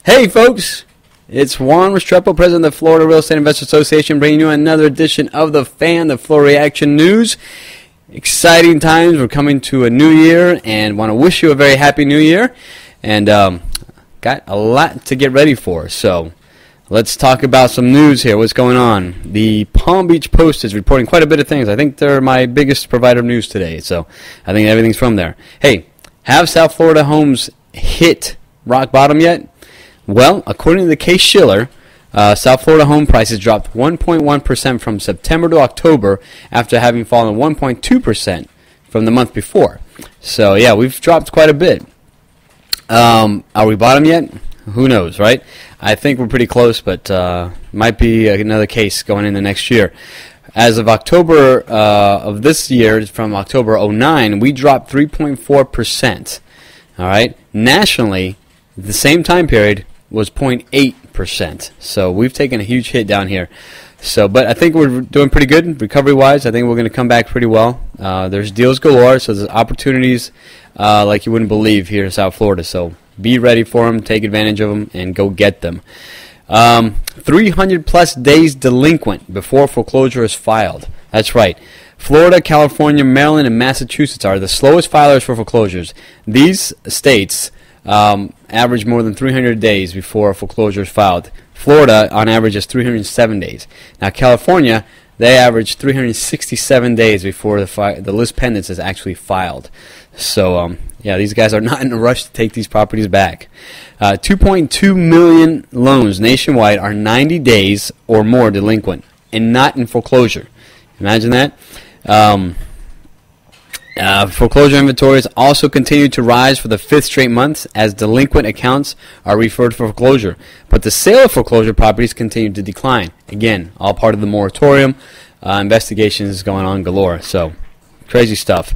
Hey folks, it's Juan Restrepo, President of the Florida Real Estate Investor Association, bringing you another edition of The Fan, the FLREIA Action News. Exciting times. We're coming to a new year and want to wish you a very happy new year. And got a lot to get ready for. So let's talk about some news here. What's going on? The Palm Beach Post is reporting quite a bit of things. I think they're my biggest provider of news today. So I think everything's from there. Hey, have South Florida homes hit rock bottom yet? Well, according to the Case-Shiller, South Florida home prices dropped 1.1% from September to October after having fallen 1.2% from the month before. So, yeah, we've dropped quite a bit. Are we bottom yet? Who knows, right? I think we're pretty close, but might be another case going into next year. As of October of this year, from October 09, we dropped 3.4%. All right? Nationally, the same time period was 0.8%. So we've taken a huge hit down here. So, but I think we're doing pretty good recovery-wise. I think we're going to come back pretty well. There's deals galore, so there's opportunities like you wouldn't believe here in South Florida. So be ready for them, take advantage of them, and go get them. 300-plus days delinquent before foreclosure is filed. That's right. Florida, California, Maryland, and Massachusetts are the slowest filers for foreclosures. These states average more than 300 days before foreclosure is filed. Florida, on average, is 307 days. Now, California, they average 367 days before the list pendants is actually filed. So, yeah, these guys are not in a rush to take these properties back. 2.2 million loans nationwide are 90 days or more delinquent and not in foreclosure. Imagine that. Foreclosure inventories also continue to rise for the fifth straight month as delinquent accounts are referred for foreclosure. But the sale of foreclosure properties continue to decline. Again, all part of the moratorium. Investigations going on galore. So, crazy stuff.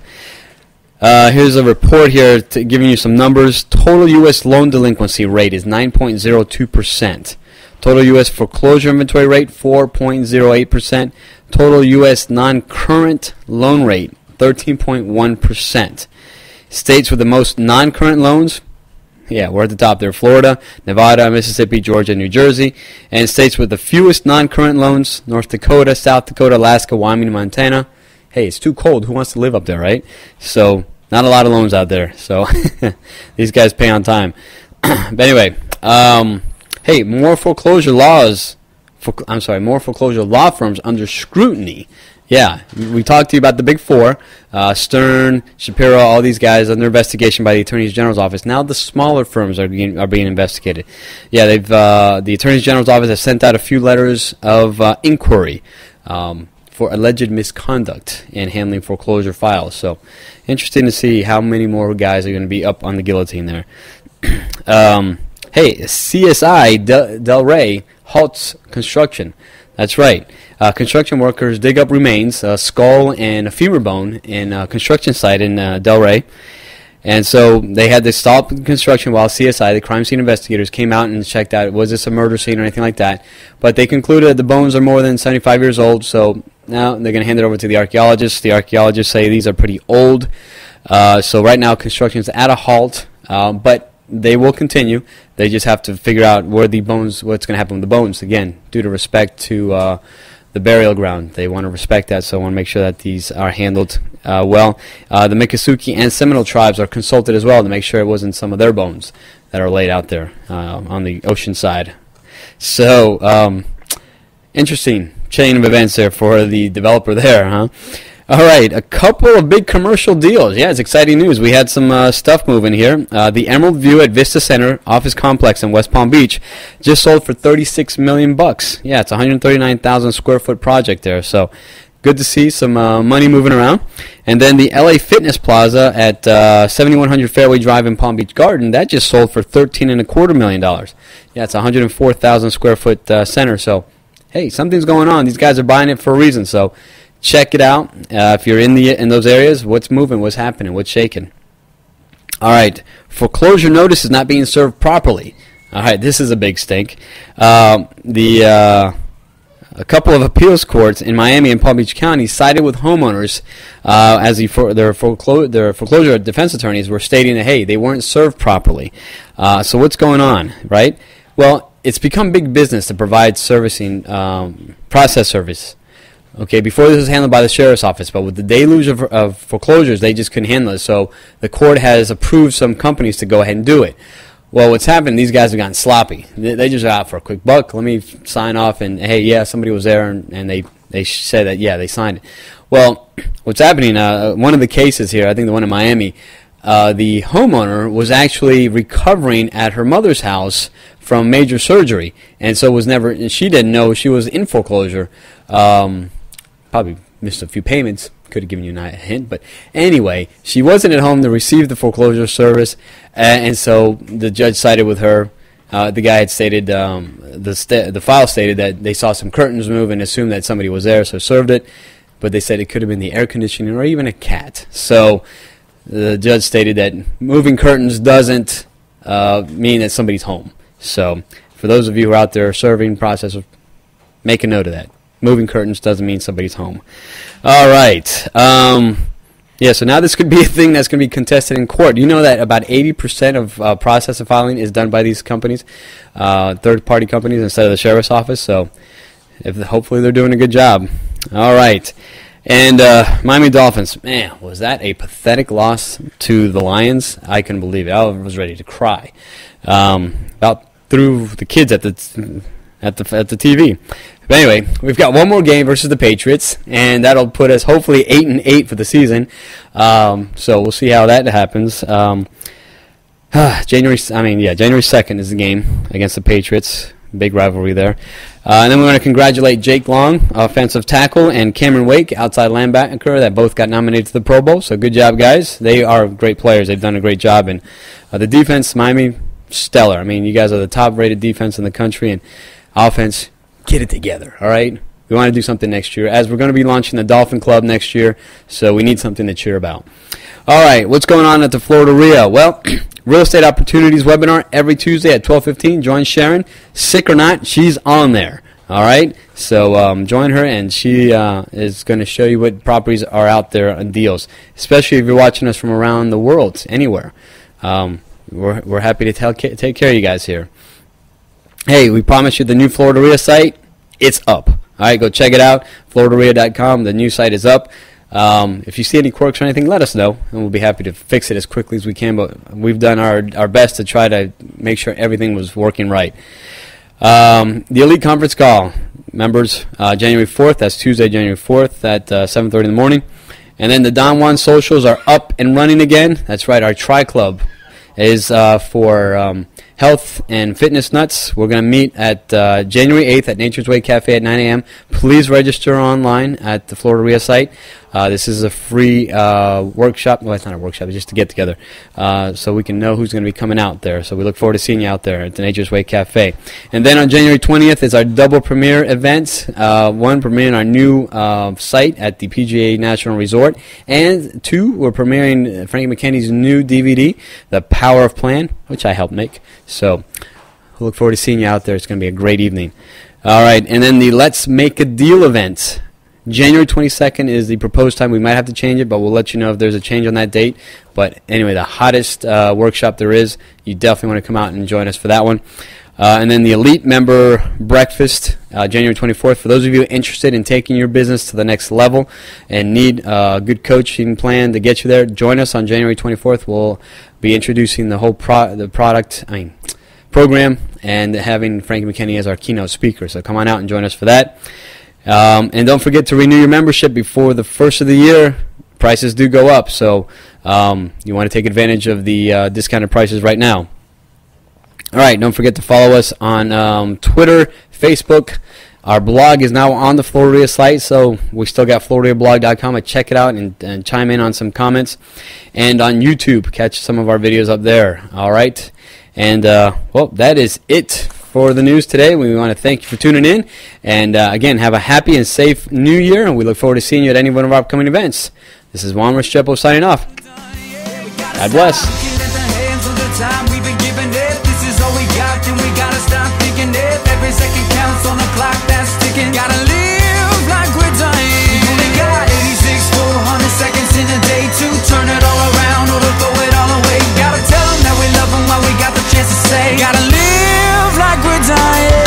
Here's a report here giving you some numbers. Total U.S. loan delinquency rate is 9.02%. Total U.S. foreclosure inventory rate, 4.08%. Total U.S. non-current loan rate, 13.1%. States with the most non-current loans, yeah, we're at the top there. Florida, Nevada, Mississippi, Georgia, New Jersey. And states with the fewest non-current loans, North Dakota, South Dakota, Alaska, Wyoming, Montana. Hey, it's too cold. Who wants to live up there, right? So, not a lot of loans out there. So, these guys pay on time. But anyway, hey, more foreclosure law firms under scrutiny. Yeah, we talked to you about the big four, Stern, Shapiro, all these guys under investigation by the Attorney General's office. Now the smaller firms are being investigated. Yeah, the Attorney General's office has sent out a few letters of inquiry for alleged misconduct in handling foreclosure files. So, interesting to see how many more guys are going to be up on the guillotine there. Hey, CSI Delray halts construction. That's right. Construction workers dig up remains, a skull and a femur bone in a construction site in Delray. And so they had to stop construction while CSI, the crime scene investigators, came out and checked out, was this a murder scene or anything like that. But they concluded that the bones are more than 75 years old, so now they're going to hand it over to the archaeologists. The archaeologists say these are pretty old. So right now construction is at a halt, but they will continue. They just have to figure out what's going to happen with the bones. Again, due to respect to the burial ground. They want to respect that, so I want to make sure that these are handled well. The Miccosukee and Seminole tribes are consulted as well to make sure it wasn't some of their bones that are laid out there on the ocean side. So, interesting chain of events there for the developer there, huh? All right, a couple of big commercial deals. Yeah, it's exciting news. We had some stuff moving here. The Emerald View at Vista Center office complex in West Palm Beach just sold for $36 million. Yeah, it's a 139,000 square foot project there. So good to see some money moving around. And then the LA Fitness Plaza at 7100 Fairway Drive in Palm Beach Garden, that just sold for $13.25 million. Yeah, it's a 104,000 square foot center. So, hey, something's going on. These guys are buying it for a reason. So check it out. If you're in those areas, what's moving, what's happening, what's shaking. All right, foreclosure notice is not being served properly. All right, this is a big stink. A couple of appeals courts in Miami and Palm Beach County sided with homeowners as their foreclosure defense attorneys were stating that, hey, they weren't served properly. So what's going on, right? Well, it's become big business to provide servicing, process service. Okay, before this was handled by the sheriff's office, but with the deluge of foreclosures, they just couldn't handle it. So the court has approved some companies to go ahead and do it. Well, what's happened, these guys have gotten sloppy. They just are out for a quick buck. Let me sign off, and hey, yeah, somebody was there, and they said that, yeah, they signed it. Well, what's happening, one of the cases here, I think the one in Miami, the homeowner was actually recovering at her mother's house from major surgery, and so she didn't know she was in foreclosure. Probably missed a few payments. Could have given you a hint, but anyway, she wasn't at home to receive the foreclosure service, and so the judge sided with her. The guy had stated, the file stated that they saw some curtains move and assumed that somebody was there, so served it, but they said it could have been the air conditioning or even a cat. So the judge stated that moving curtains doesn't mean that somebody's home. So for those of you who are out there serving processors, make a note of that. Moving curtains doesn't mean somebody's home. All right. Yeah, so now this could be a thing that's going to be contested in court. You know that about 80% of processor filing is done by these companies, third-party companies, instead of the sheriff's office. So hopefully they're doing a good job. All right. And Miami Dolphins, man, was that a pathetic loss to the Lions? I couldn't believe it. I was ready to cry. About threw the kids at the TV. But anyway, we've got one more game versus the Patriots, and that'll put us hopefully 8-8 for the season. So we'll see how that happens. January 2nd is the game against the Patriots. Big rivalry there. And then we're going to congratulate Jake Long, offensive tackle, and Cameron Wake, outside linebacker, that both got nominated to the Pro Bowl. So good job, guys. They are great players. They've done a great job. And the defense, Miami, stellar. I mean, you guys are the top-rated defense in the country, and offense, get it together, all right? We want to do something next year, as we're going to be launching the Dolphin Club next year, so we need something to cheer about. All right, what's going on at the FLREIA? Well, Real Estate Opportunities webinar every Tuesday at 12:15. Join Sharon. Sick or not, she's on there, all right? So join her, and she is going to show you what properties are out there on deals, especially if you're watching us from around the world, anywhere. We're happy to take care of you guys here. Hey, we promise you the new FLREIA site, it's up. All right, go check it out, FLREIA.com. The new site is up. If you see any quirks or anything, let us know, and we'll be happy to fix it as quickly as we can, but we've done our best to try to make sure everything was working right. The Elite Conference Call, members, January 4th, that's Tuesday, January 4th at 7:30 in the morning. And then the Don Juan socials are up and running again. That's right, our Tri-Club is for health and fitness nuts. We're going to meet at January 8th at Nature's Way Cafe at 9 a.m. Please register online at the FLREIA site. This is a free workshop. Well, it's not a workshop. It's just to get together so we can know who's going to be coming out there. So we look forward to seeing you out there at the Nature's Way Cafe. And then on January 20th is our double premiere event. One, premiering our new site at the PGA National Resort. And two, we're premiering Frank McKinney's new DVD, The Power of Plan, which I helped make. So we look forward to seeing you out there. It's going to be a great evening. All right, and then the Let's Make a Deal event. January 22nd is the proposed time. We might have to change it, but we'll let you know if there's a change on that date. But anyway, the hottest workshop there is. You definitely want to come out and join us for that one. And then the Elite Member Breakfast, January 24th. For those of you interested in taking your business to the next level and need a good coaching plan to get you there, join us on January 24th. We'll be introducing the whole program and having Frank McKinney as our keynote speaker. So come on out and join us for that. And don't forget to renew your membership before the first of the year. Prices do go up, so you want to take advantage of the discounted prices right now. All right, don't forget to follow us on Twitter, Facebook. Our blog is now on the FLREIA site, so we still got FLREIAblog.com. Check it out and chime in on some comments. And on YouTube, catch some of our videos up there. All right, and well, that is it for the news today. We want to thank you for tuning in. And again, have a happy and safe new year, and we look forward to seeing you at any one of our upcoming events. This is Juan Restrepo signing off. God bless. Every second counts on the clock that's ticking. Gotta live like we're dying. We only got 86 400 seconds in a day to turn it all around or to throw it all away. Gotta tell them that we love them while we got the chance to say. Gotta live like we're we're dying.